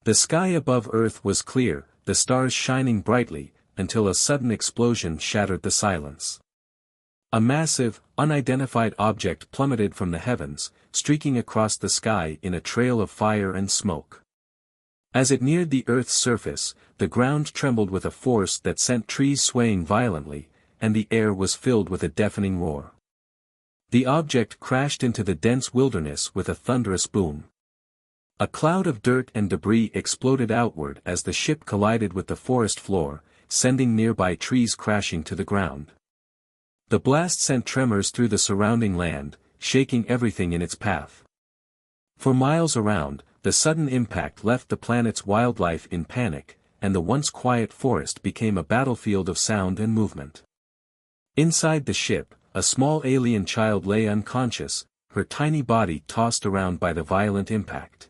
The sky above Earth was clear, the stars shining brightly, until a sudden explosion shattered the silence. A massive, unidentified object plummeted from the heavens, streaking across the sky in a trail of fire and smoke. As it neared the Earth's surface, the ground trembled with a force that sent trees swaying violently, and the air was filled with a deafening roar. The object crashed into the dense wilderness with a thunderous boom. A cloud of dirt and debris exploded outward as the ship collided with the forest floor, sending nearby trees crashing to the ground. The blast sent tremors through the surrounding land, shaking everything in its path. For miles around, the sudden impact left the planet's wildlife in panic, and the once quiet forest became a battlefield of sound and movement. Inside the ship, a small alien child lay unconscious, her tiny body tossed around by the violent impact.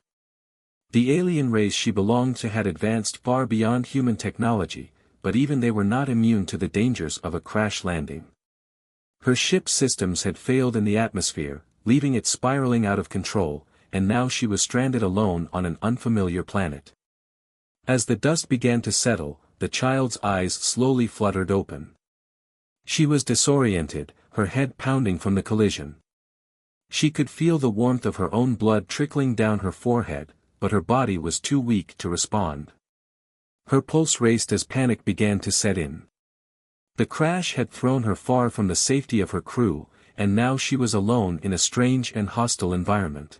The alien race she belonged to had advanced far beyond human technology, but even they were not immune to the dangers of a crash landing. Her ship's systems had failed in the atmosphere, leaving it spiraling out of control, and now she was stranded alone on an unfamiliar planet. As the dust began to settle, the child's eyes slowly fluttered open. She was disoriented, her head pounding from the collision. She could feel the warmth of her own blood trickling down her forehead, but her body was too weak to respond. Her pulse raced as panic began to set in. The crash had thrown her far from the safety of her crew, and now she was alone in a strange and hostile environment.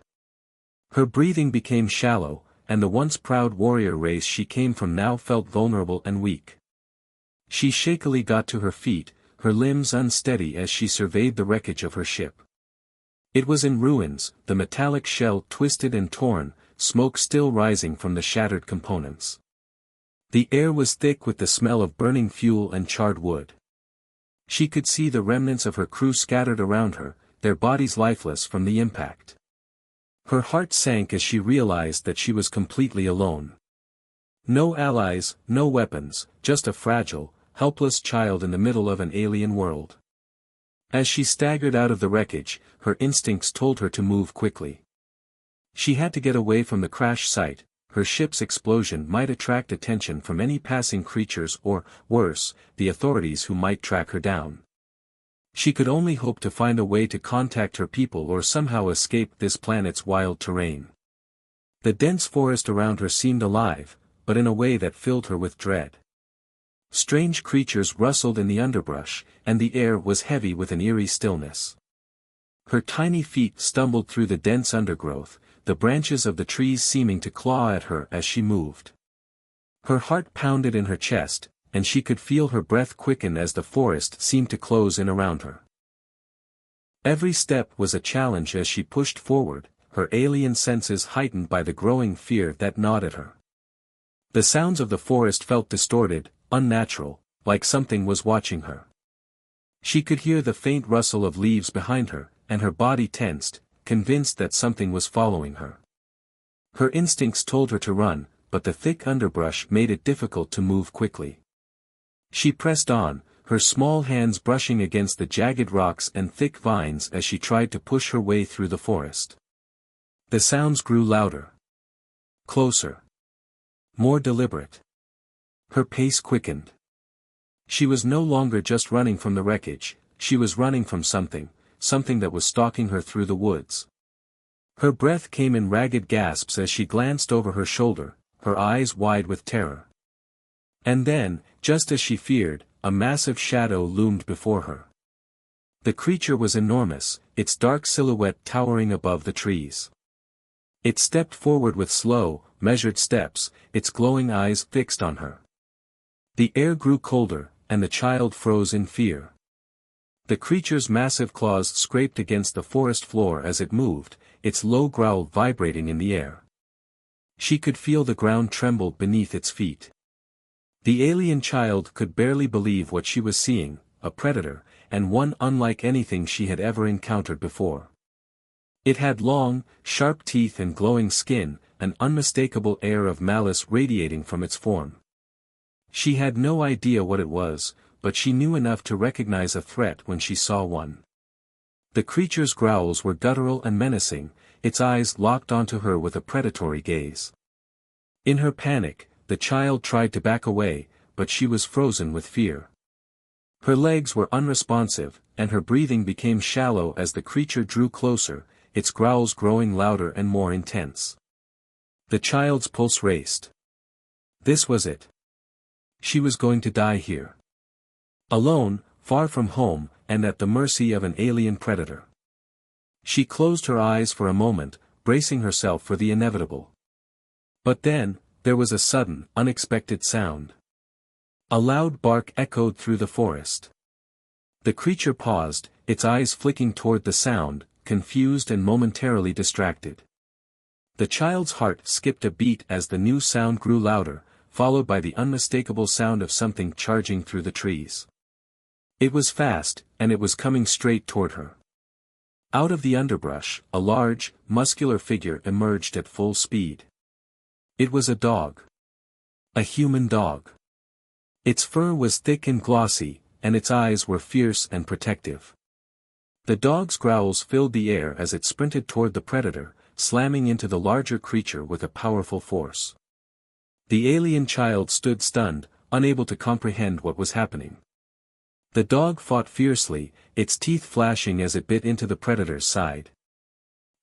Her breathing became shallow, and the once proud warrior race she came from now felt vulnerable and weak. She shakily got to her feet, her limbs unsteady as she surveyed the wreckage of her ship. It was in ruins, the metallic shell twisted and torn, smoke still rising from the shattered components. The air was thick with the smell of burning fuel and charred wood. She could see the remnants of her crew scattered around her, their bodies lifeless from the impact. Her heart sank as she realized that she was completely alone. No allies, no weapons, just a fragile, helpless child in the middle of an alien world. As she staggered out of the wreckage, her instincts told her to move quickly. She had to get away from the crash site. Her ship's explosion might attract attention from any passing creatures or, worse, the authorities who might track her down. She could only hope to find a way to contact her people or somehow escape this planet's wild terrain. The dense forest around her seemed alive, but in a way that filled her with dread. Strange creatures rustled in the underbrush, and the air was heavy with an eerie stillness. Her tiny feet stumbled through the dense undergrowth, the branches of the trees seeming to claw at her as she moved. Her heart pounded in her chest, and she could feel her breath quicken as the forest seemed to close in around her. Every step was a challenge as she pushed forward, her alien senses heightened by the growing fear that gnawed at her. The sounds of the forest felt distorted, unnatural, like something was watching her. She could hear the faint rustle of leaves behind her, and her body tensed, convinced that something was following her. Her instincts told her to run, but the thick underbrush made it difficult to move quickly. She pressed on, her small hands brushing against the jagged rocks and thick vines as she tried to push her way through the forest. The sounds grew louder. Closer. More deliberate. Her pace quickened. She was no longer just running from the wreckage, she was running from something that was stalking her through the woods. Her breath came in ragged gasps as she glanced over her shoulder, her eyes wide with terror. And then, just as she feared, a massive shadow loomed before her. The creature was enormous, its dark silhouette towering above the trees. It stepped forward with slow, measured steps, its glowing eyes fixed on her. The air grew colder, and the child froze in fear. The creature's massive claws scraped against the forest floor as it moved, its low growl vibrating in the air. She could feel the ground tremble beneath its feet. The alien child could barely believe what she was seeing, a predator, and one unlike anything she had ever encountered before. It had long, sharp teeth and glowing skin, an unmistakable air of malice radiating from its form. She had no idea what it was, but she knew enough to recognize a threat when she saw one. The creature's growls were guttural and menacing, its eyes locked onto her with a predatory gaze. In her panic, the child tried to back away, but she was frozen with fear. Her legs were unresponsive, and her breathing became shallow as the creature drew closer, its growls growing louder and more intense. The child's pulse raced. This was it. She was going to die here. Alone, far from home, and at the mercy of an alien predator. She closed her eyes for a moment, bracing herself for the inevitable. But then, there was a sudden, unexpected sound. A loud bark echoed through the forest. The creature paused, its eyes flicking toward the sound, confused and momentarily distracted. The child's heart skipped a beat as the new sound grew louder, followed by the unmistakable sound of something charging through the trees. It was fast, and it was coming straight toward her. Out of the underbrush, a large, muscular figure emerged at full speed. It was a dog. A human dog. Its fur was thick and glossy, and its eyes were fierce and protective. The dog's growls filled the air as it sprinted toward the predator, slamming into the larger creature with a powerful force. The alien child stood stunned, unable to comprehend what was happening. The dog fought fiercely, its teeth flashing as it bit into the predator's side.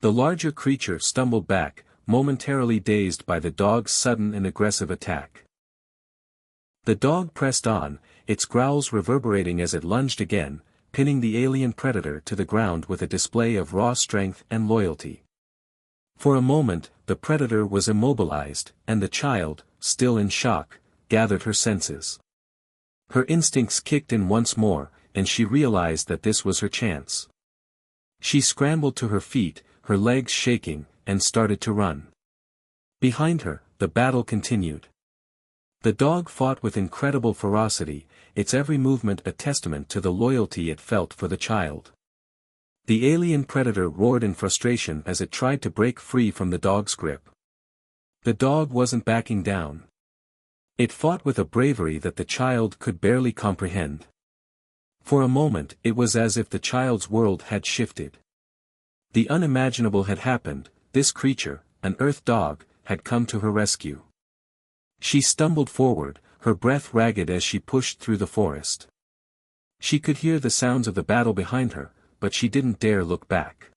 The larger creature stumbled back, momentarily dazed by the dog's sudden and aggressive attack. The dog pressed on, its growls reverberating as it lunged again, pinning the alien predator to the ground with a display of raw strength and loyalty. For a moment, the predator was immobilized, and the child, still in shock, gathered her senses. Her instincts kicked in once more, and she realized that this was her chance. She scrambled to her feet, her legs shaking, and started to run. Behind her, the battle continued. The dog fought with incredible ferocity, its every movement a testament to the loyalty it felt for the child. The alien predator roared in frustration as it tried to break free from the dog's grip. The dog wasn't backing down. It fought with a bravery that the child could barely comprehend. For a moment it was as if the child's world had shifted. The unimaginable had happened, this creature, an Earth dog, had come to her rescue. She stumbled forward, her breath ragged as she pushed through the forest. She could hear the sounds of the battle behind her, but she didn't dare look back.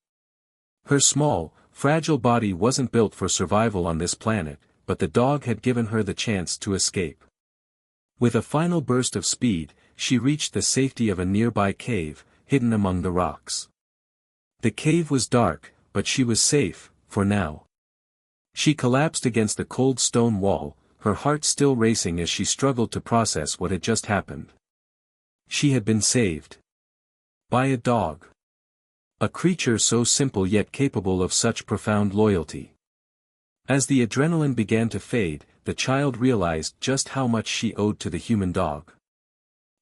Her small, fragile body wasn't built for survival on this planet, but the dog had given her the chance to escape. With a final burst of speed, she reached the safety of a nearby cave, hidden among the rocks. The cave was dark, but she was safe, for now. She collapsed against the cold stone wall, her heart still racing as she struggled to process what had just happened. She had been saved. By a dog. A creature so simple yet capable of such profound loyalty. As the adrenaline began to fade, the child realized just how much she owed to the human dog.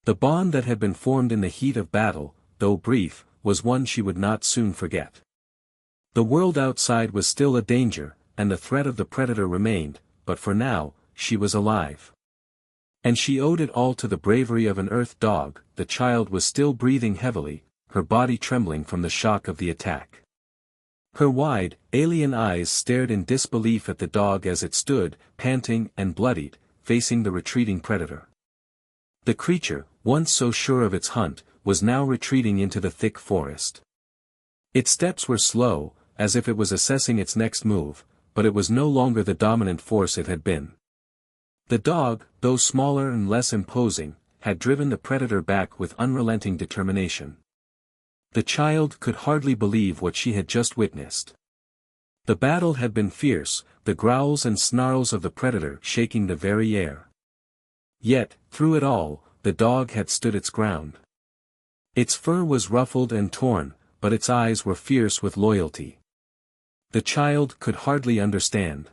The bond that had been formed in the heat of battle, though brief, was one she would not soon forget. The world outside was still a danger, and the threat of the predator remained, but for now, she was alive. And she owed it all to the bravery of an Earth dog. The child was still breathing heavily, her body trembling from the shock of the attack. Her wide, alien eyes stared in disbelief at the dog as it stood, panting and bloodied, facing the retreating predator. The creature, once so sure of its hunt, was now retreating into the thick forest. Its steps were slow, as if it was assessing its next move, but it was no longer the dominant force it had been. The dog, though smaller and less imposing, had driven the predator back with unrelenting determination. The child could hardly believe what she had just witnessed. The battle had been fierce, the growls and snarls of the predator shaking the very air. Yet, through it all, the dog had stood its ground. Its fur was ruffled and torn, but its eyes were fierce with loyalty. The child could hardly understand.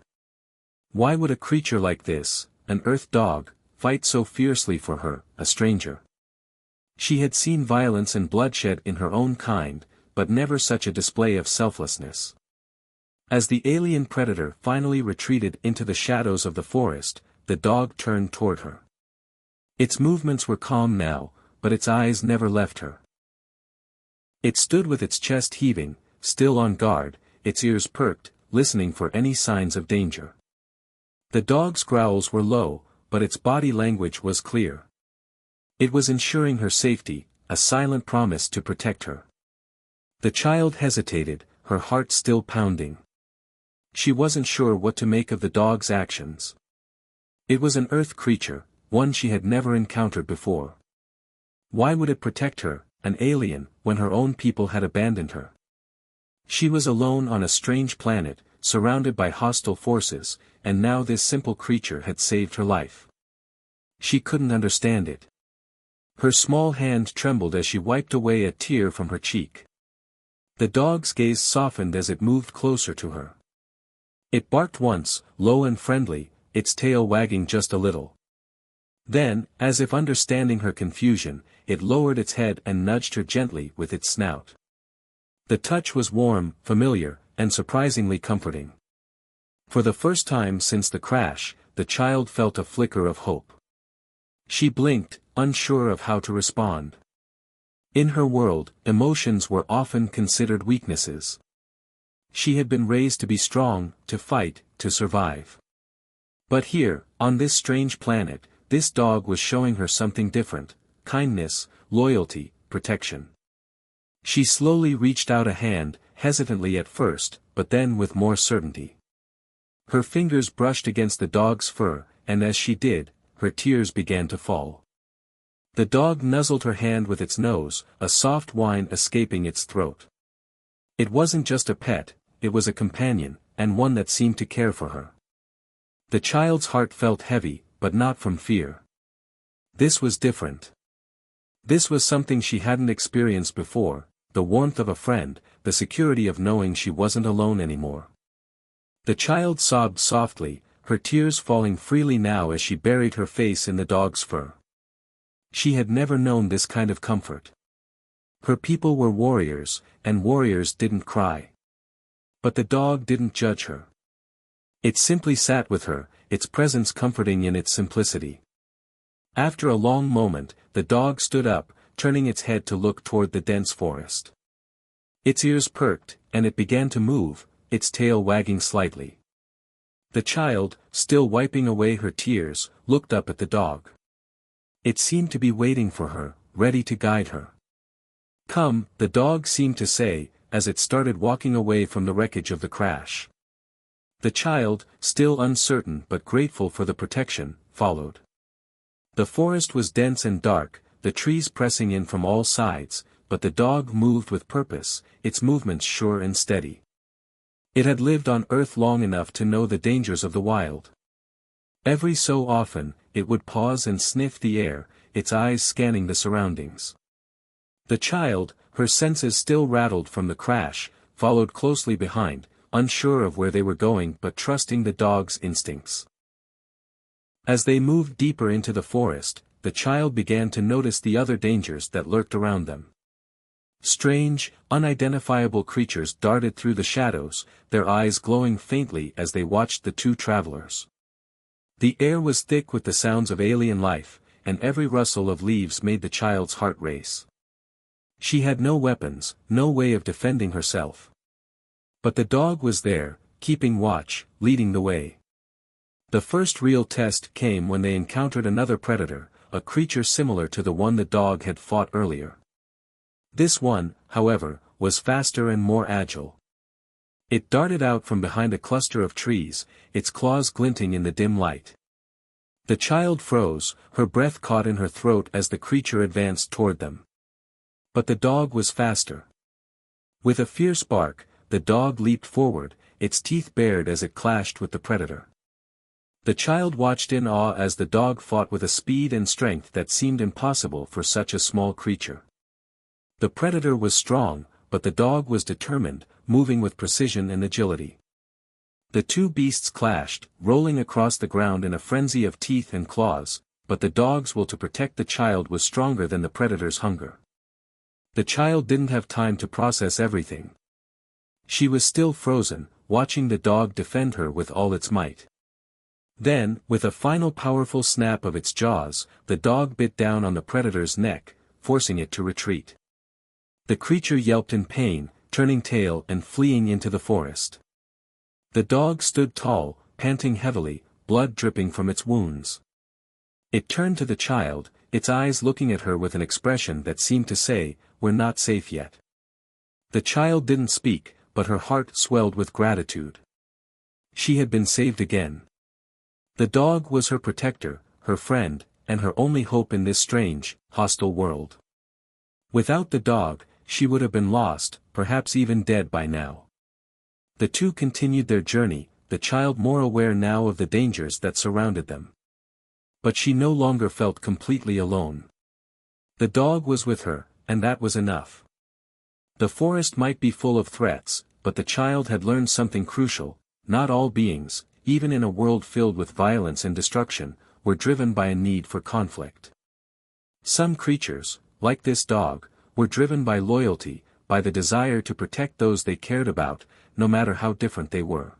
Why would a creature like this, an Earth dog, fight so fiercely for her, a stranger? She had seen violence and bloodshed in her own kind, but never such a display of selflessness. As the alien predator finally retreated into the shadows of the forest, the dog turned toward her. Its movements were calm now, but its eyes never left her. It stood with its chest heaving, still on guard, its ears perked, listening for any signs of danger. The dog's growls were low, but its body language was clear. It was ensuring her safety, a silent promise to protect her. The child hesitated, her heart still pounding. She wasn't sure what to make of the dog's actions. It was an earth creature, one she had never encountered before. Why would it protect her, an alien, when her own people had abandoned her? She was alone on a strange planet, surrounded by hostile forces, and now this simple creature had saved her life. She couldn't understand it. Her small hand trembled as she wiped away a tear from her cheek. The dog's gaze softened as it moved closer to her. It barked once, low and friendly, its tail wagging just a little. Then, as if understanding her confusion, it lowered its head and nudged her gently with its snout. The touch was warm, familiar, and surprisingly comforting. For the first time since the crash, the child felt a flicker of hope. She blinked, unsure of how to respond. In her world, emotions were often considered weaknesses. She had been raised to be strong, to fight, to survive. But here, on this strange planet, this dog was showing her something different: kindness, loyalty, protection. She slowly reached out a hand, hesitantly at first, but then with more certainty. Her fingers brushed against the dog's fur, and as she did, her tears began to fall. The dog nuzzled her hand with its nose, a soft whine escaping its throat. It wasn't just a pet, it was a companion, and one that seemed to care for her. The child's heart felt heavy, but not from fear. This was different. This was something she hadn't experienced before: the warmth of a friend, the security of knowing she wasn't alone anymore. The child sobbed softly, her tears falling freely now as she buried her face in the dog's fur. She had never known this kind of comfort. Her people were warriors, and warriors didn't cry. But the dog didn't judge her. It simply sat with her, its presence comforting in its simplicity. After a long moment, the dog stood up, turning its head to look toward the dense forest. Its ears perked, and it began to move, its tail wagging slightly. The child, still wiping away her tears, looked up at the dog. It seemed to be waiting for her, ready to guide her. "Come," the dog seemed to say, as it started walking away from the wreckage of the crash. The child, still uncertain but grateful for the protection, followed. The forest was dense and dark, the trees pressing in from all sides, but the dog moved with purpose, its movements sure and steady. It had lived on Earth long enough to know the dangers of the wild. Every so often, it would pause and sniff the air, its eyes scanning the surroundings. The child, her senses still rattled from the crash, followed closely behind, unsure of where they were going but trusting the dog's instincts. As they moved deeper into the forest, the child began to notice the other dangers that lurked around them. Strange, unidentifiable creatures darted through the shadows, their eyes glowing faintly as they watched the two travelers. The air was thick with the sounds of alien life, and every rustle of leaves made the child's heart race. She had no weapons, no way of defending herself. But the dog was there, keeping watch, leading the way. The first real test came when they encountered another predator, a creature similar to the one the dog had fought earlier. This one, however, was faster and more agile. It darted out from behind a cluster of trees, its claws glinting in the dim light. The child froze, her breath caught in her throat as the creature advanced toward them. But the dog was faster. With a fierce bark, the dog leaped forward, its teeth bared as it clashed with the predator. The child watched in awe as the dog fought with a speed and strength that seemed impossible for such a small creature. The predator was strong, but the dog was determined, moving with precision and agility. The two beasts clashed, rolling across the ground in a frenzy of teeth and claws, but the dog's will to protect the child was stronger than the predator's hunger. The child didn't have time to process everything. She was still frozen, watching the dog defend her with all its might. Then, with a final powerful snap of its jaws, the dog bit down on the predator's neck, forcing it to retreat. The creature yelped in pain, turning tail and fleeing into the forest. The dog stood tall, panting heavily, blood dripping from its wounds. It turned to the child, its eyes looking at her with an expression that seemed to say, "We're not safe yet." The child didn't speak, but her heart swelled with gratitude. She had been saved again. The dog was her protector, her friend, and her only hope in this strange, hostile world. Without the dog, she would have been lost, perhaps even dead by now. The two continued their journey, the child more aware now of the dangers that surrounded them. But she no longer felt completely alone. The dog was with her, and that was enough. The forest might be full of threats, but the child had learned something crucial: not all beings, even in a world filled with violence and destruction, were driven by a need for conflict. Some creatures, like this dog, were driven by loyalty, by the desire to protect those they cared about, no matter how different they were.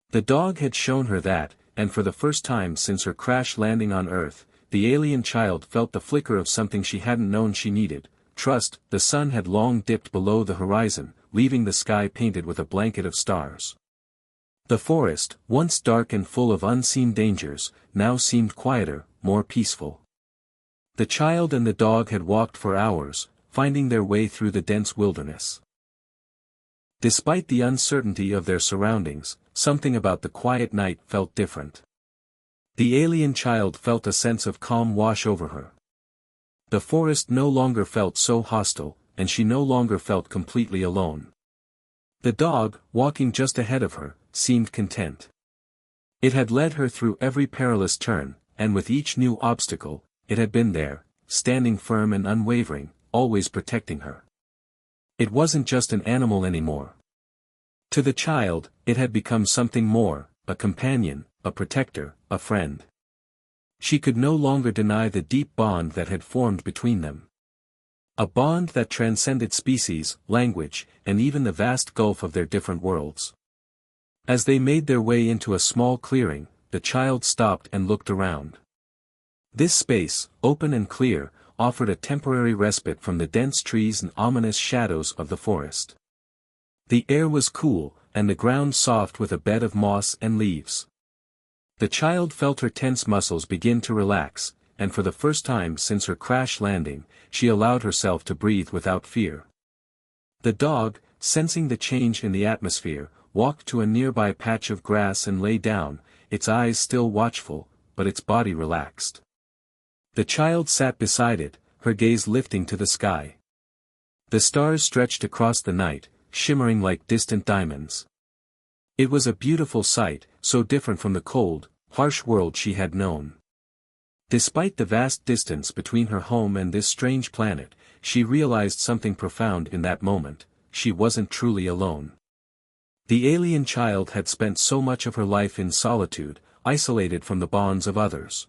The dog had shown her that, and for the first time since her crash landing on Earth, the alien child felt the flicker of something she hadn't known she needed: trust. The sun had long dipped below the horizon, leaving the sky painted with a blanket of stars. The forest, once dark and full of unseen dangers, now seemed quieter, more peaceful. The child and the dog had walked for hours, finding their way through the dense wilderness. Despite the uncertainty of their surroundings, something about the quiet night felt different. The alien child felt a sense of calm wash over her. The forest no longer felt so hostile, and she no longer felt completely alone. The dog, walking just ahead of her, seemed content. It had led her through every perilous turn, and with each new obstacle, it had been there, standing firm and unwavering, always protecting her. It wasn't just an animal anymore. To the child, it had become something more: a companion, a protector, a friend. She could no longer deny the deep bond that had formed between them. A bond that transcended species, language, and even the vast gulf of their different worlds. As they made their way into a small clearing, the child stopped and looked around. This space, open and clear, offered a temporary respite from the dense trees and ominous shadows of the forest. The air was cool, and the ground soft with a bed of moss and leaves. The child felt her tense muscles begin to relax, and for the first time since her crash landing, she allowed herself to breathe without fear. The dog, sensing the change in the atmosphere, walked to a nearby patch of grass and lay down, its eyes still watchful, but its body relaxed. The child sat beside it, her gaze lifting to the sky. The stars stretched across the night, shimmering like distant diamonds. It was a beautiful sight, so different from the cold, harsh world she had known. Despite the vast distance between her home and this strange planet, she realized something profound in that moment: she wasn't truly alone. The alien child had spent so much of her life in solitude, isolated from the bonds of others.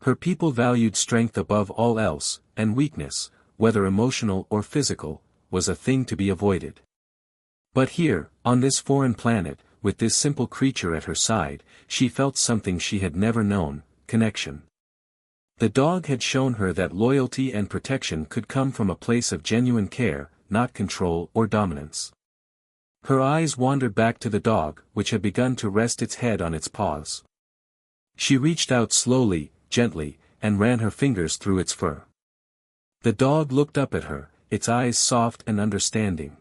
Her people valued strength above all else, and weakness, whether emotional or physical, was a thing to be avoided. But here, on this foreign planet, with this simple creature at her side, she felt something she had never known: connection. The dog had shown her that loyalty and protection could come from a place of genuine care, not control or dominance. Her eyes wandered back to the dog, which had begun to rest its head on its paws. She reached out slowly, gently, and ran her fingers through its fur. The dog looked up at her, its eyes soft and understanding.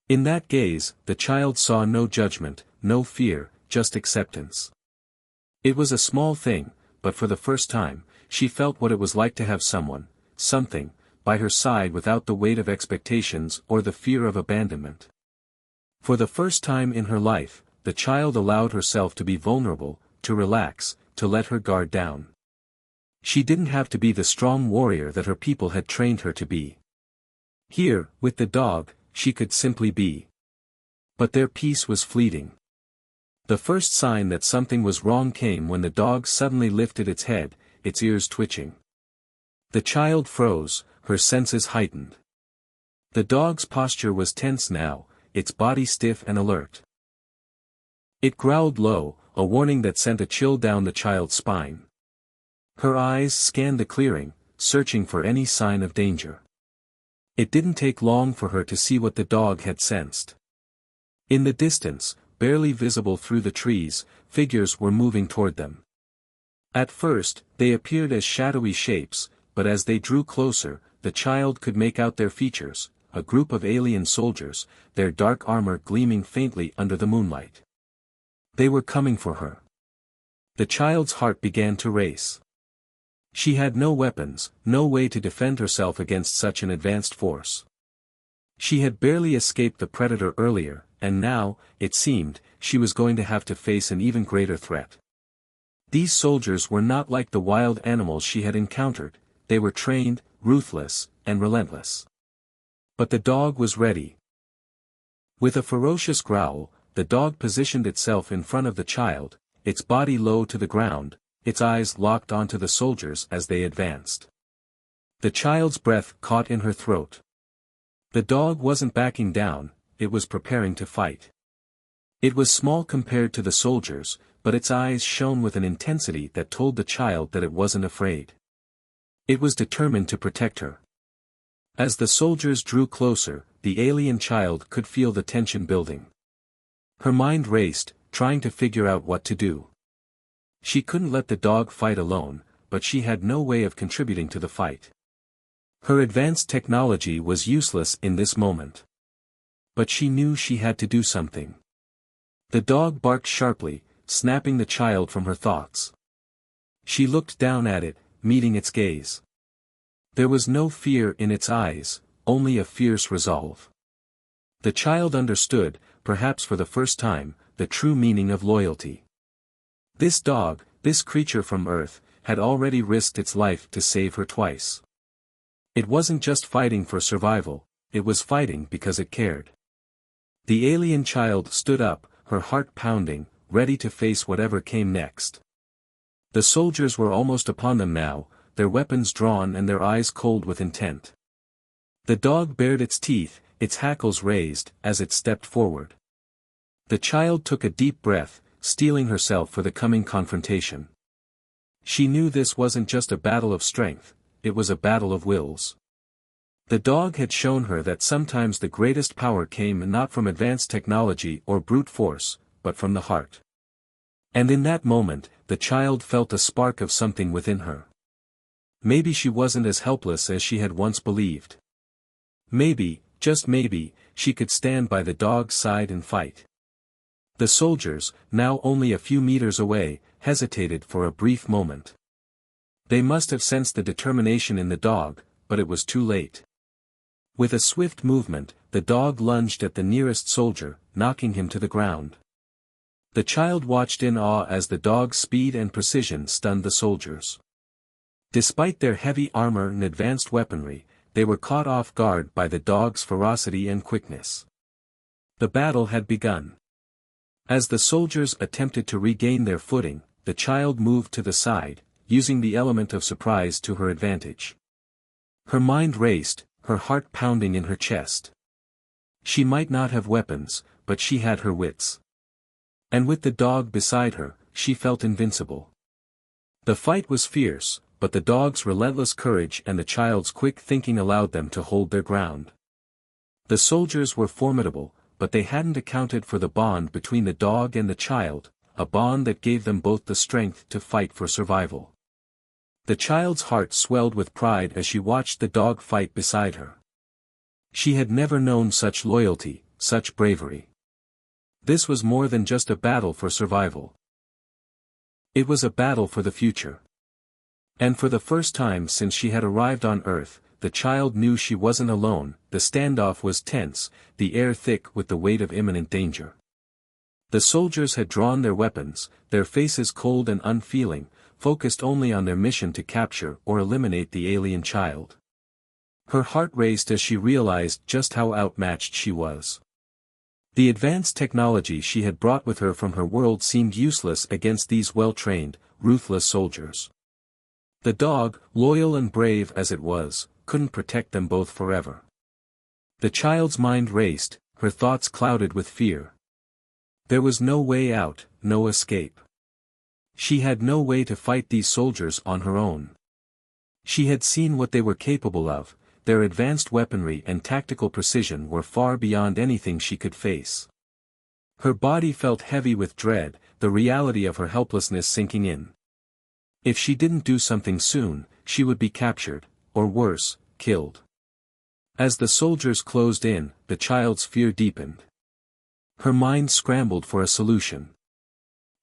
In that gaze, the child saw no judgment, no fear, just acceptance. It was a small thing, but for the first time, she felt what it was like to have someone, something, by her side without the weight of expectations or the fear of abandonment. For the first time in her life, the child allowed herself to be vulnerable, to relax, to let her guard down. She didn't have to be the strong warrior that her people had trained her to be. Here, with the dog, she could simply be. But their peace was fleeting. The first sign that something was wrong came when the dog suddenly lifted its head, its ears twitching. The child froze, her senses heightened. The dog's posture was tense now, its body stiff and alert. It growled low, a warning that sent a chill down the child's spine. Her eyes scanned the clearing, searching for any sign of danger. It didn't take long for her to see what the dog had sensed. In the distance, barely visible through the trees, figures were moving toward them. At first, they appeared as shadowy shapes, but as they drew closer, the child could make out their features, a group of alien soldiers, their dark armor gleaming faintly under the moonlight. They were coming for her. The child's heart began to race. She had no weapons, no way to defend herself against such an advanced force. She had barely escaped the predator earlier, and now, it seemed, she was going to have to face an even greater threat. These soldiers were not like the wild animals she had encountered, they were trained, ruthless, and relentless. But the dog was ready. With a ferocious growl, the dog positioned itself in front of the child, its body low to the ground, its eyes locked onto the soldiers as they advanced. The child's breath caught in her throat. The dog wasn't backing down, it was preparing to fight. It was small compared to the soldiers, but its eyes shone with an intensity that told the child that it wasn't afraid. It was determined to protect her. As the soldiers drew closer, the alien child could feel the tension building. Her mind raced, trying to figure out what to do. She couldn't let the dog fight alone, but she had no way of contributing to the fight. Her advanced technology was useless in this moment. But she knew she had to do something. The dog barked sharply, snapping the child from her thoughts. She looked down at it, meeting its gaze. There was no fear in its eyes, only a fierce resolve. The child understood, perhaps for the first time, the true meaning of loyalty. This dog, this creature from Earth, had already risked its life to save her twice. It wasn't just fighting for survival, it was fighting because it cared. The alien child stood up, her heart pounding, ready to face whatever came next. The soldiers were almost upon them now, their weapons drawn and their eyes cold with intent. The dog bared its teeth, its hackles raised, as it stepped forward. The child took a deep breath, steeling herself for the coming confrontation. She knew this wasn't just a battle of strength, it was a battle of wills. The dog had shown her that sometimes the greatest power came not from advanced technology or brute force, but from the heart. And in that moment, the child felt a spark of something within her. Maybe she wasn't as helpless as she had once believed. Maybe, just maybe, she could stand by the dog's side and fight. The soldiers, now only a few meters away, hesitated for a brief moment. They must have sensed the determination in the dog, but it was too late. With a swift movement, the dog lunged at the nearest soldier, knocking him to the ground. The child watched in awe as the dog's speed and precision stunned the soldiers. Despite their heavy armor and advanced weaponry, they were caught off guard by the dog's ferocity and quickness. The battle had begun. As the soldiers attempted to regain their footing, the child moved to the side, using the element of surprise to her advantage. Her mind raced, her heart pounding in her chest. She might not have weapons, but she had her wits. And with the dog beside her, she felt invincible. The fight was fierce, but the dog's relentless courage and the child's quick thinking allowed them to hold their ground. The soldiers were formidable, but they hadn't accounted for the bond between the dog and the child, a bond that gave them both the strength to fight for survival. The child's heart swelled with pride as she watched the dog fight beside her. She had never known such loyalty, such bravery. This was more than just a battle for survival. It was a battle for the future. And for the first time since she had arrived on Earth, the child knew she wasn't alone. The standoff was tense, the air thick with the weight of imminent danger. The soldiers had drawn their weapons, their faces cold and unfeeling, focused only on their mission to capture or eliminate the alien child. Her heart raced as she realized just how outmatched she was. The advanced technology she had brought with her from her world seemed useless against these well-trained, ruthless soldiers. The dog, loyal and brave as it was, couldn't protect them both forever. The child's mind raced, her thoughts clouded with fear. There was no way out, no escape. She had no way to fight these soldiers on her own. She had seen what they were capable of, their advanced weaponry and tactical precision were far beyond anything she could face. Her body felt heavy with dread, the reality of her helplessness sinking in. If she didn't do something soon, she would be captured, or worse, killed. As the soldiers closed in, the child's fear deepened. Her mind scrambled for a solution.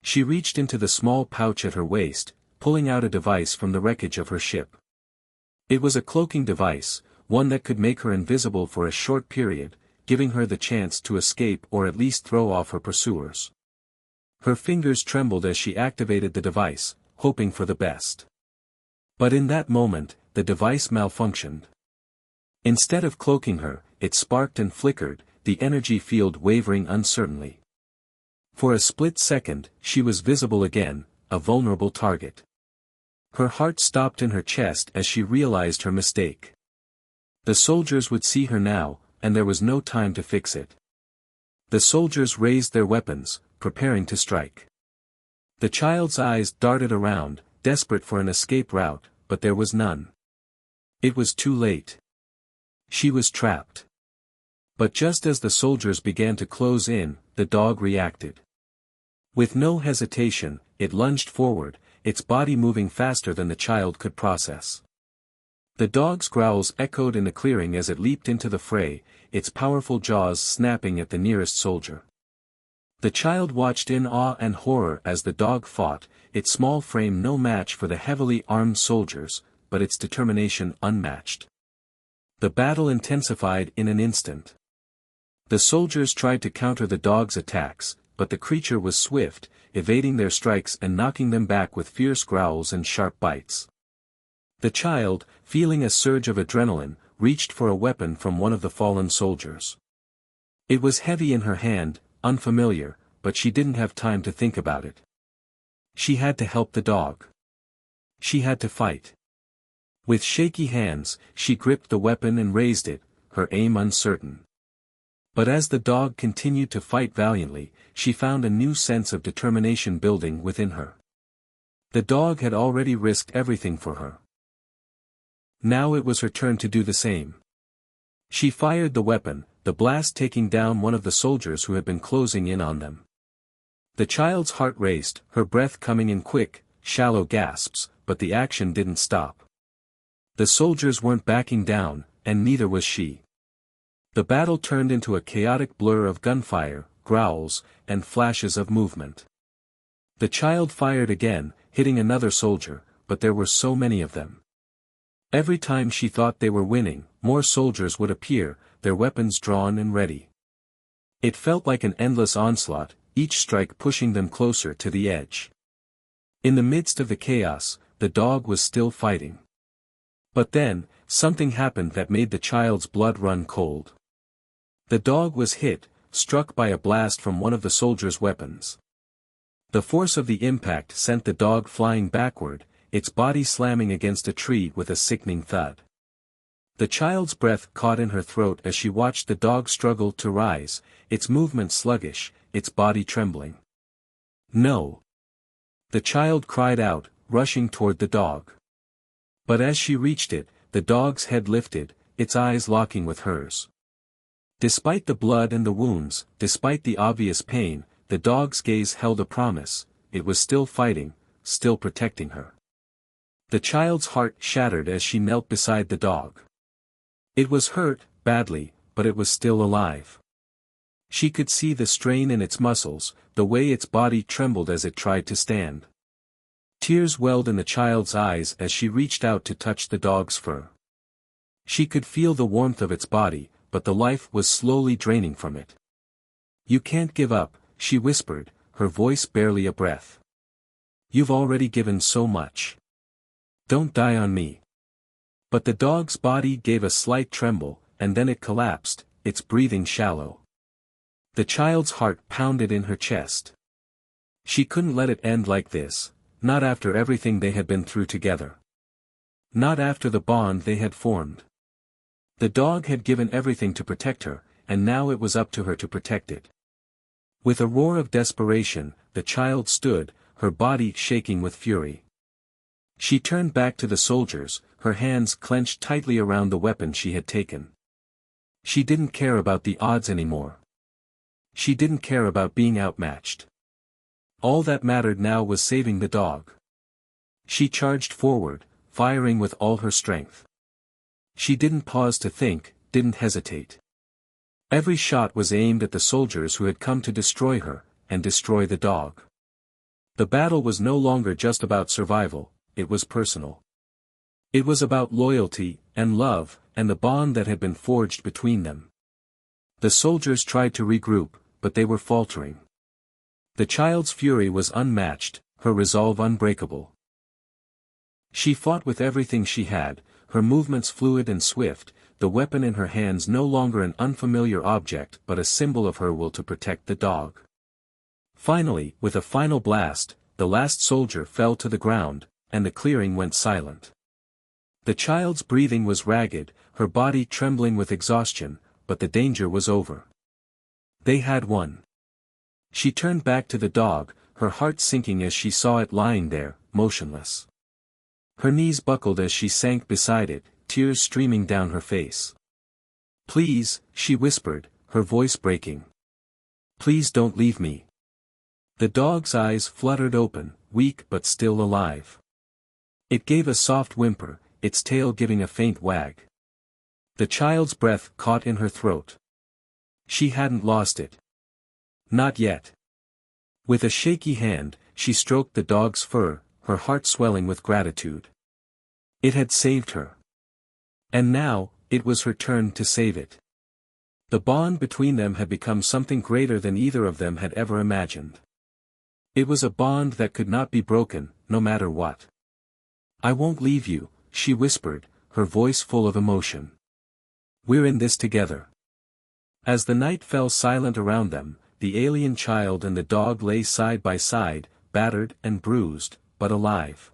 She reached into the small pouch at her waist, pulling out a device from the wreckage of her ship. It was a cloaking device, one that could make her invisible for a short period, giving her the chance to escape or at least throw off her pursuers. Her fingers trembled as she activated the device, hoping for the best. But in that moment, the device malfunctioned. Instead of cloaking her, it sparked and flickered, the energy field wavering uncertainly. For a split second, she was visible again, a vulnerable target. Her heart stopped in her chest as she realized her mistake. The soldiers would see her now, and there was no time to fix it. The soldiers raised their weapons, preparing to strike. The child's eyes darted around, desperate for an escape route, but there was none. It was too late. She was trapped. But just as the soldiers began to close in, the dog reacted. With no hesitation, it lunged forward, its body moving faster than the child could process. The dog's growls echoed in the clearing as it leaped into the fray, its powerful jaws snapping at the nearest soldier. The child watched in awe and horror as the dog fought, its small frame no match for the heavily armed soldiers, but its determination unmatched. The battle intensified in an instant. The soldiers tried to counter the dog's attacks, but the creature was swift, evading their strikes and knocking them back with fierce growls and sharp bites. The child, feeling a surge of adrenaline, reached for a weapon from one of the fallen soldiers. It was heavy in her hand, unfamiliar, but she didn't have time to think about it. She had to help the dog. She had to fight. With shaky hands, she gripped the weapon and raised it, her aim uncertain. But as the dog continued to fight valiantly, she found a new sense of determination building within her. The dog had already risked everything for her. Now it was her turn to do the same. She fired the weapon, the blast taking down one of the soldiers who had been closing in on them. The child's heart raced, her breath coming in quick, shallow gasps, but the action didn't stop. The soldiers weren't backing down, and neither was she. The battle turned into a chaotic blur of gunfire, growls, and flashes of movement. The child fired again, hitting another soldier, but there were so many of them. Every time she thought they were winning, more soldiers would appear, their weapons drawn and ready. It felt like an endless onslaught, each strike pushing them closer to the edge. In the midst of the chaos, the dog was still fighting. But then, something happened that made the child's blood run cold. The dog was hit, struck by a blast from one of the soldiers' weapons. The force of the impact sent the dog flying backward, its body slamming against a tree with a sickening thud. The child's breath caught in her throat as she watched the dog struggle to rise, its movement sluggish, its body trembling. "No!" The child cried out, rushing toward the dog. But as she reached it, the dog's head lifted, its eyes locking with hers. Despite the blood and the wounds, despite the obvious pain, the dog's gaze held a promise: it was still fighting, still protecting her. The child's heart shattered as she knelt beside the dog. It was hurt, badly, but it was still alive. She could see the strain in its muscles, the way its body trembled as it tried to stand. Tears welled in the child's eyes as she reached out to touch the dog's fur. She could feel the warmth of its body, but the life was slowly draining from it. "You can't give up," she whispered, her voice barely a breath. "You've already given so much. Don't die on me." But the dog's body gave a slight tremble, and then it collapsed, its breathing shallow. The child's heart pounded in her chest. She couldn't let it end like this, not after everything they had been through together. Not after the bond they had formed. The dog had given everything to protect her, and now it was up to her to protect it. With a roar of desperation, the child stood, her body shaking with fury. She turned back to the soldiers, her hands clenched tightly around the weapon she had taken. She didn't care about the odds anymore. She didn't care about being outmatched. All that mattered now was saving the dog. She charged forward, firing with all her strength. She didn't pause to think, didn't hesitate. Every shot was aimed at the soldiers who had come to destroy her, and destroy the dog. The battle was no longer just about survival, it was personal. It was about loyalty, and love, and the bond that had been forged between them. The soldiers tried to regroup, but they were faltering. The child's fury was unmatched, her resolve unbreakable. She fought with everything she had, her movements fluid and swift, the weapon in her hands no longer an unfamiliar object but a symbol of her will to protect the dog. Finally, with a final blast, the last soldier fell to the ground, and the clearing went silent. The child's breathing was ragged, her body trembling with exhaustion, but the danger was over. They had won. She turned back to the dog, her heart sinking as she saw it lying there, motionless. Her knees buckled as she sank beside it, tears streaming down her face. "Please," she whispered, her voice breaking. "Please don't leave me." The dog's eyes fluttered open, weak but still alive. It gave a soft whimper, its tail giving a faint wag. The child's breath caught in her throat. She hadn't lost it. Not yet. With a shaky hand, she stroked the dog's fur, her heart swelling with gratitude. It had saved her. And now, it was her turn to save it. The bond between them had become something greater than either of them had ever imagined. It was a bond that could not be broken, no matter what. "I won't leave you," she whispered, her voice full of emotion. "We're in this together." As the night fell silent around them, the alien child and the dog lay side by side, battered and bruised, but alive.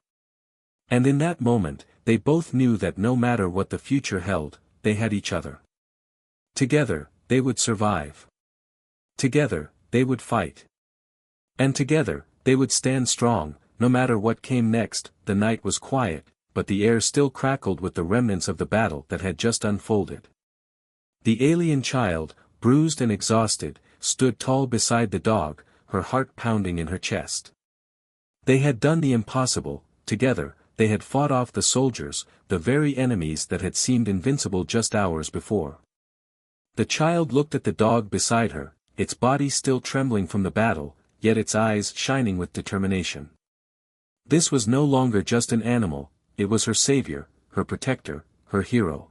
And in that moment, they both knew that no matter what the future held, they had each other. Together, they would survive. Together, they would fight. And together, they would stand strong, no matter what came next. The night was quiet, but the air still crackled with the remnants of the battle that had just unfolded. The alien child, bruised and exhausted, stood tall beside the dog, her heart pounding in her chest. They had done the impossible, together, they had fought off the soldiers, the very enemies that had seemed invincible just hours before. The child looked at the dog beside her, its body still trembling from the battle, yet its eyes shining with determination. This was no longer just an animal, it was her savior, her protector, her hero.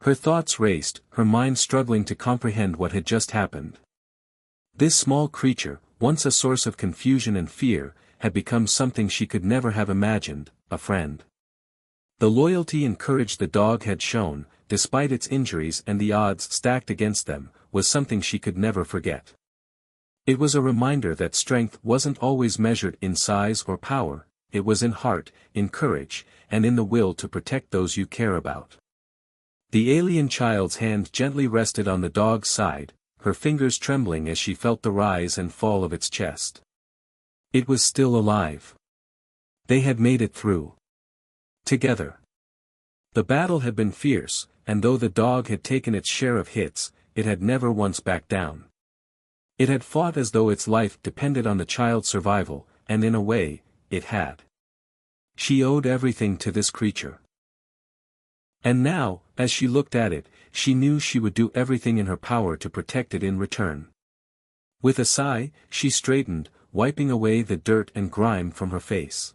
Her thoughts raced, her mind struggling to comprehend what had just happened. This small creature, once a source of confusion and fear, had become something she could never have imagined, a friend. The loyalty and courage the dog had shown, despite its injuries and the odds stacked against them, was something she could never forget. It was a reminder that strength wasn't always measured in size or power, it was in heart, in courage, and in the will to protect those you care about. The alien child's hand gently rested on the dog's side, her fingers trembling as she felt the rise and fall of its chest. It was still alive. They had made it through. Together. The battle had been fierce, and though the dog had taken its share of hits, it had never once backed down. It had fought as though its life depended on the child's survival, and in a way, it had. She owed everything to this creature. And now, as she looked at it, she knew she would do everything in her power to protect it in return. With a sigh, she straightened, wiping away the dirt and grime from her face.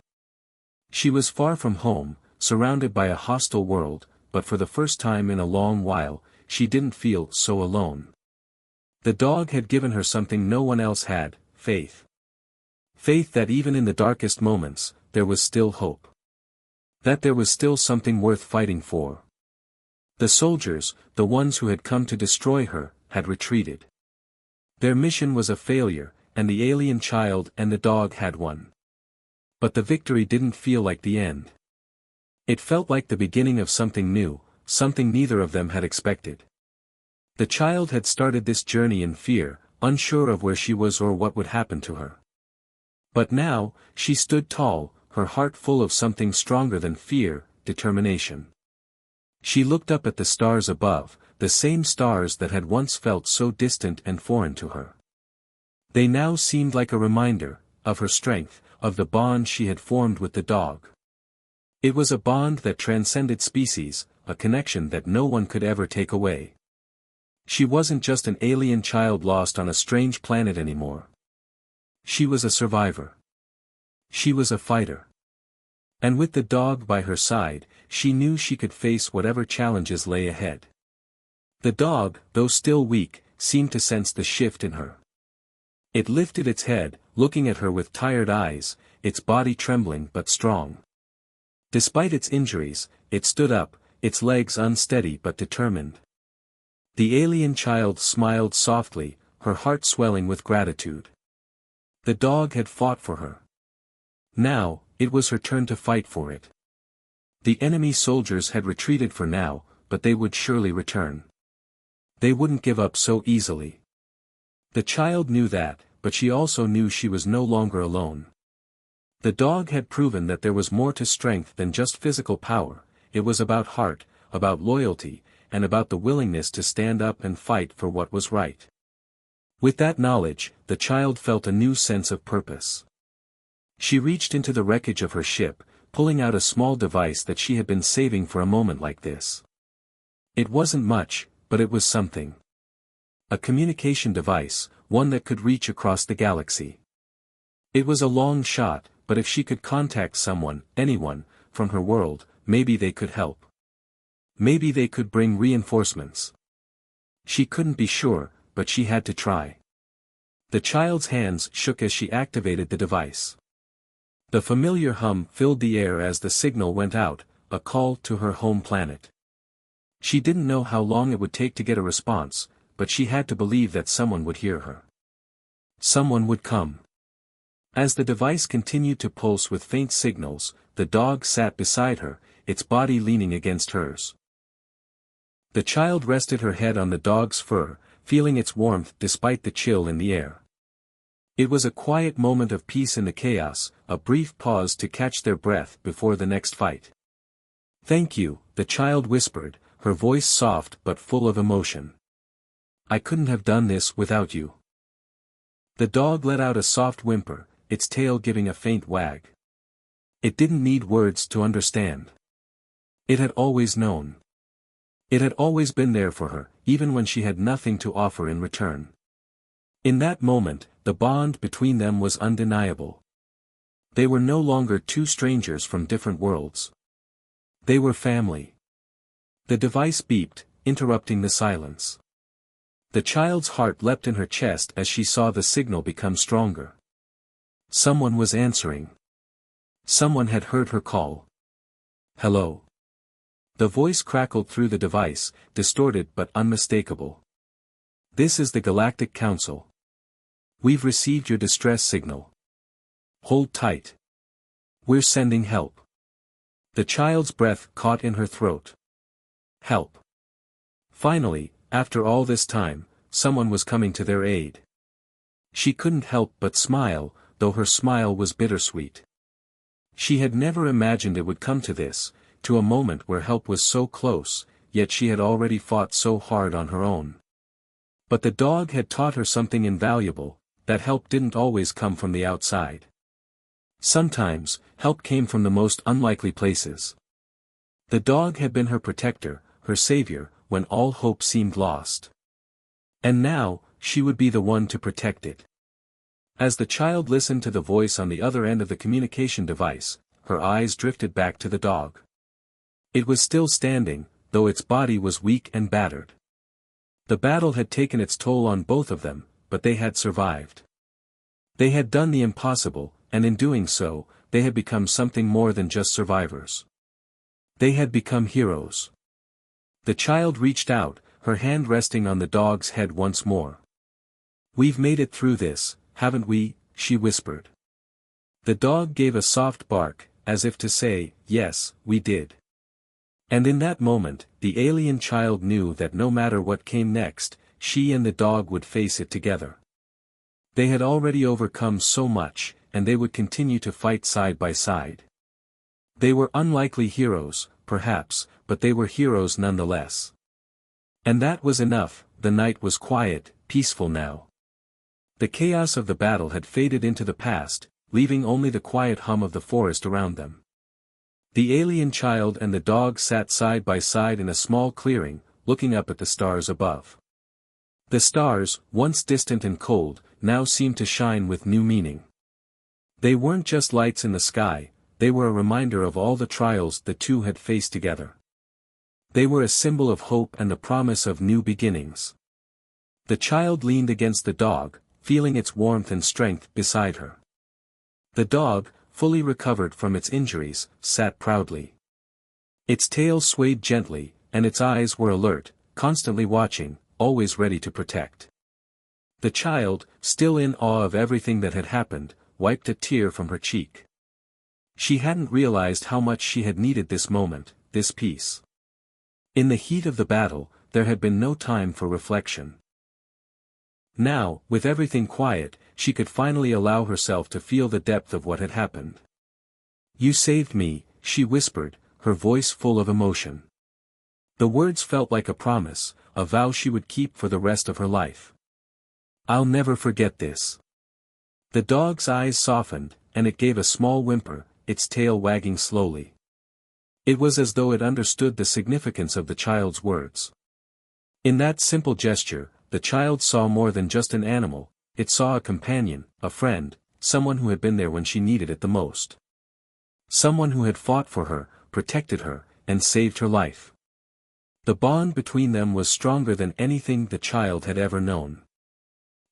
She was far from home, surrounded by a hostile world, but for the first time in a long while, she didn't feel so alone. The dog had given her something no one else had, faith. Faith that even in the darkest moments, there was still hope. That there was still something worth fighting for. The soldiers, the ones who had come to destroy her, had retreated. Their mission was a failure, and the alien child and the dog had won. But the victory didn't feel like the end. It felt like the beginning of something new, something neither of them had expected. The child had started this journey in fear, unsure of where she was or what would happen to her. But now, she stood tall, her heart full of something stronger than fear, determination. She looked up at the stars above, the same stars that had once felt so distant and foreign to her. They now seemed like a reminder, of her strength, of the bond she had formed with the dog. It was a bond that transcended species, a connection that no one could ever take away. She wasn't just an alien child lost on a strange planet anymore. She was a survivor. She was a fighter. And with the dog by her side, she knew she could face whatever challenges lay ahead. The dog, though still weak, seemed to sense the shift in her. It lifted its head, looking at her with tired eyes, its body trembling but strong. Despite its injuries, it stood up, its legs unsteady but determined. The alien child smiled softly, her heart swelling with gratitude. The dog had fought for her. Now, it was her turn to fight for it. The enemy soldiers had retreated for now, but they would surely return. They wouldn't give up so easily. The child knew that, but she also knew she was no longer alone. The dog had proven that there was more to strength than just physical power. It was about heart, about loyalty, and about the willingness to stand up and fight for what was right. With that knowledge, the child felt a new sense of purpose. She reached into the wreckage of her ship, pulling out a small device that she had been saving for a moment like this. It wasn't much, but it was something. A communication device, one that could reach across the galaxy. It was a long shot, but if she could contact someone, anyone, from her world, maybe they could help. Maybe they could bring reinforcements. She couldn't be sure, but she had to try. The child's hands shook as she activated the device. The familiar hum filled the air as the signal went out, a call to her home planet. She didn't know how long it would take to get a response, but she had to believe that someone would hear her. Someone would come. As the device continued to pulse with faint signals, the dog sat beside her, its body leaning against hers. The child rested her head on the dog's fur, feeling its warmth despite the chill in the air. It was a quiet moment of peace in the chaos, a brief pause to catch their breath before the next fight. "Thank you," the child whispered, her voice soft but full of emotion. "I couldn't have done this without you." The dog let out a soft whimper, its tail giving a faint wag. It didn't need words to understand. It had always known. It had always been there for her, even when she had nothing to offer in return. In that moment, the bond between them was undeniable. They were no longer two strangers from different worlds. They were family. The device beeped, interrupting the silence. The child's heart leapt in her chest as she saw the signal become stronger. Someone was answering. Someone had heard her call. "Hello." The voice crackled through the device, distorted but unmistakable. "This is the Galactic Council. We've received your distress signal. Hold tight. We're sending help." The child's breath caught in her throat. Help. Finally, after all this time, someone was coming to their aid. She couldn't help but smile, though her smile was bittersweet. She had never imagined it would come to this, to a moment where help was so close, yet she had already fought so hard on her own. But the dog had taught her something invaluable, that help didn't always come from the outside. Sometimes, help came from the most unlikely places. The dog had been her protector, her savior, when all hope seemed lost. And now, she would be the one to protect it. As the child listened to the voice on the other end of the communication device, her eyes drifted back to the dog. It was still standing, though its body was weak and battered. The battle had taken its toll on both of them, but they had survived. They had done the impossible, and in doing so, they had become something more than just survivors. They had become heroes. The child reached out, her hand resting on the dog's head once more. "We've made it through this, haven't we?" she whispered. The dog gave a soft bark, as if to say, "Yes, we did." And in that moment, the alien child knew that no matter what came next, she and the dog would face it together. They had already overcome so much, and they would continue to fight side by side. They were unlikely heroes, perhaps, but they were heroes nonetheless. And that was enough. The night was quiet, peaceful now. The chaos of the battle had faded into the past, leaving only the quiet hum of the forest around them. The alien child and the dog sat side by side in a small clearing, looking up at the stars above. The stars, once distant and cold, now seemed to shine with new meaning. They weren't just lights in the sky, they were a reminder of all the trials the two had faced together. They were a symbol of hope and the promise of new beginnings. The child leaned against the dog, feeling its warmth and strength beside her. The dog, fully recovered from its injuries, sat proudly. Its tail swayed gently, and its eyes were alert, constantly watching, always ready to protect. The child, still in awe of everything that had happened, wiped a tear from her cheek. She hadn't realized how much she had needed this moment, this peace. In the heat of the battle, there had been no time for reflection. Now, with everything quiet, she could finally allow herself to feel the depth of what had happened. "You saved me," she whispered, her voice full of emotion. The words felt like a promise, a vow she would keep for the rest of her life. "I'll never forget this." The dog's eyes softened, and it gave a small whimper, its tail wagging slowly. It was as though it understood the significance of the child's words. In that simple gesture, the child saw more than just an animal, it saw a companion, a friend, someone who had been there when she needed it the most. Someone who had fought for her, protected her, and saved her life. The bond between them was stronger than anything the child had ever known.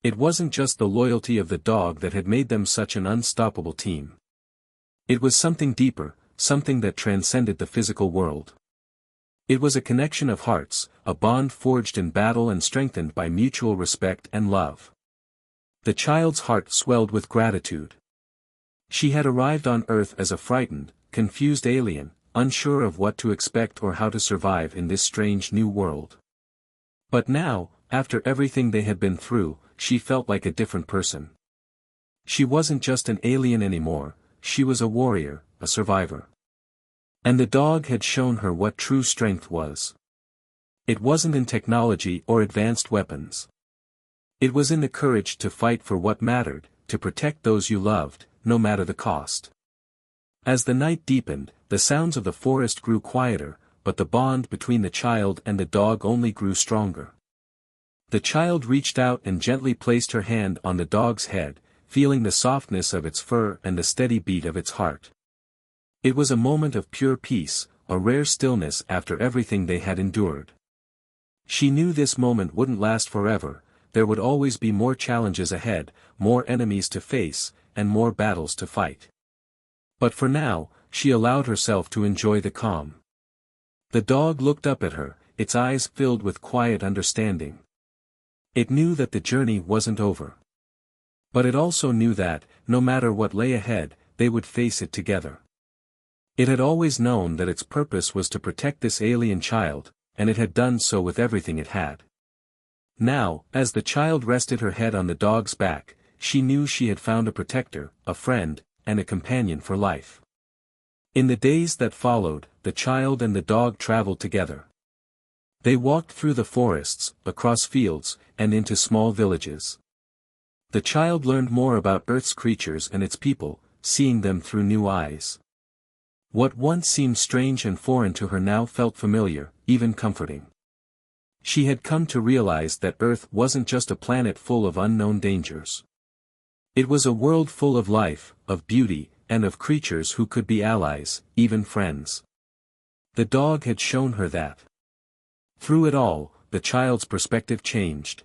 It wasn't just the loyalty of the dog that had made them such an unstoppable team. It was something deeper, something that transcended the physical world. It was a connection of hearts, a bond forged in battle and strengthened by mutual respect and love. The child's heart swelled with gratitude. She had arrived on Earth as a frightened, confused alien, unsure of what to expect or how to survive in this strange new world. But now, after everything they had been through, she felt like a different person. She wasn't just an alien anymore, she was a warrior, a survivor. And the dog had shown her what true strength was. It wasn't in technology or advanced weapons. It was in the courage to fight for what mattered, to protect those you loved, no matter the cost. As the night deepened, the sounds of the forest grew quieter, but the bond between the child and the dog only grew stronger. The child reached out and gently placed her hand on the dog's head, feeling the softness of its fur and the steady beat of its heart. It was a moment of pure peace, a rare stillness after everything they had endured. She knew this moment wouldn't last forever, there would always be more challenges ahead, more enemies to face, and more battles to fight. But for now, she allowed herself to enjoy the calm. The dog looked up at her, its eyes filled with quiet understanding. It knew that the journey wasn't over. But it also knew that, no matter what lay ahead, they would face it together. It had always known that its purpose was to protect this alien child, and it had done so with everything it had. Now, as the child rested her head on the dog's back, she knew she had found a protector, a friend, and a companion for life. In the days that followed, the child and the dog traveled together. They walked through the forests, across fields, and into small villages. The child learned more about Earth's creatures and its people, seeing them through new eyes. What once seemed strange and foreign to her now felt familiar, even comforting. She had come to realize that Earth wasn't just a planet full of unknown dangers. It was a world full of life, of beauty, and of creatures who could be allies, even friends. The dog had shown her that. Through it all, the child's perspective changed.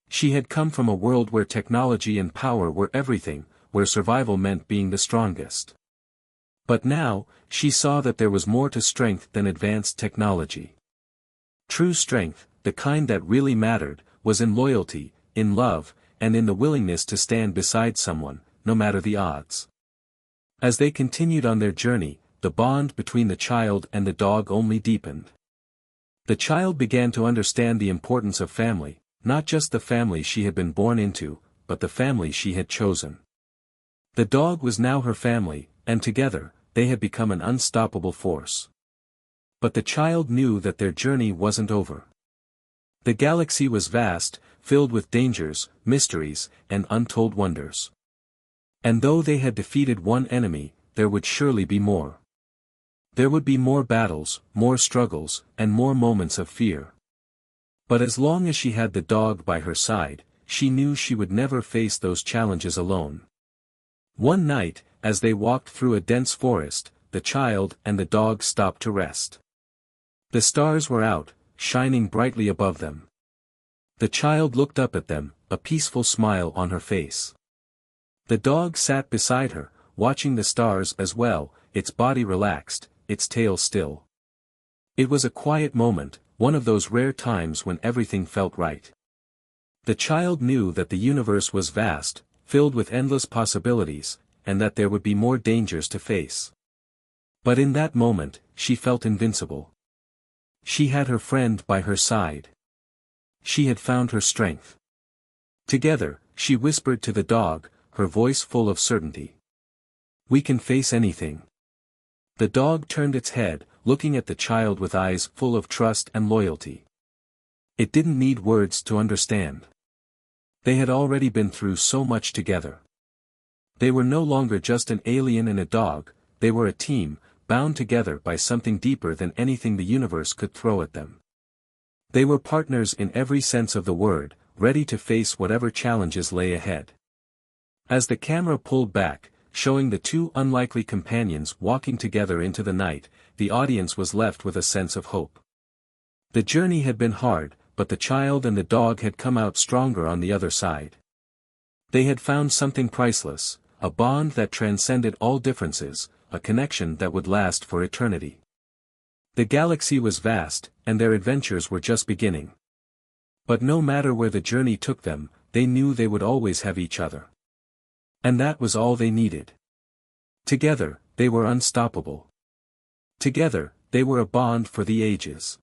She had come from a world where technology and power were everything, where survival meant being the strongest. But now, she saw that there was more to strength than advanced technology. True strength, the kind that really mattered, was in loyalty, in love, and in the willingness to stand beside someone, no matter the odds. As they continued on their journey, the bond between the child and the dog only deepened. The child began to understand the importance of family, not just the family she had been born into, but the family she had chosen. The dog was now her family, and together, they had become an unstoppable force. But the child knew that their journey wasn't over. The galaxy was vast, filled with dangers, mysteries, and untold wonders. And though they had defeated one enemy, there would surely be more. There would be more battles, more struggles, and more moments of fear. But as long as she had the dog by her side, she knew she would never face those challenges alone. One night, as they walked through a dense forest, the child and the dog stopped to rest. The stars were out, shining brightly above them. The child looked up at them, a peaceful smile on her face. The dog sat beside her, watching the stars as well, its body relaxed, its tail still. It was a quiet moment, one of those rare times when everything felt right. The child knew that the universe was vast, filled with endless possibilities, and that there would be more dangers to face. But in that moment, she felt invincible. She had her friend by her side. She had found her strength. Together, she whispered to the dog, her voice full of certainty. "We can face anything." The dog turned its head, looking at the child with eyes full of trust and loyalty. It didn't need words to understand. They had already been through so much together. They were no longer just an alien and a dog, they were a team, bound together by something deeper than anything the universe could throw at them. They were partners in every sense of the word, ready to face whatever challenges lay ahead. As the camera pulled back, showing the two unlikely companions walking together into the night, the audience was left with a sense of hope. The journey had been hard, but the child and the dog had come out stronger on the other side. They had found something priceless, a bond that transcended all differences, a connection that would last for eternity. The galaxy was vast, and their adventures were just beginning. But no matter where the journey took them, they knew they would always have each other. And that was all they needed. Together, they were unstoppable. Together, they were a bond for the ages.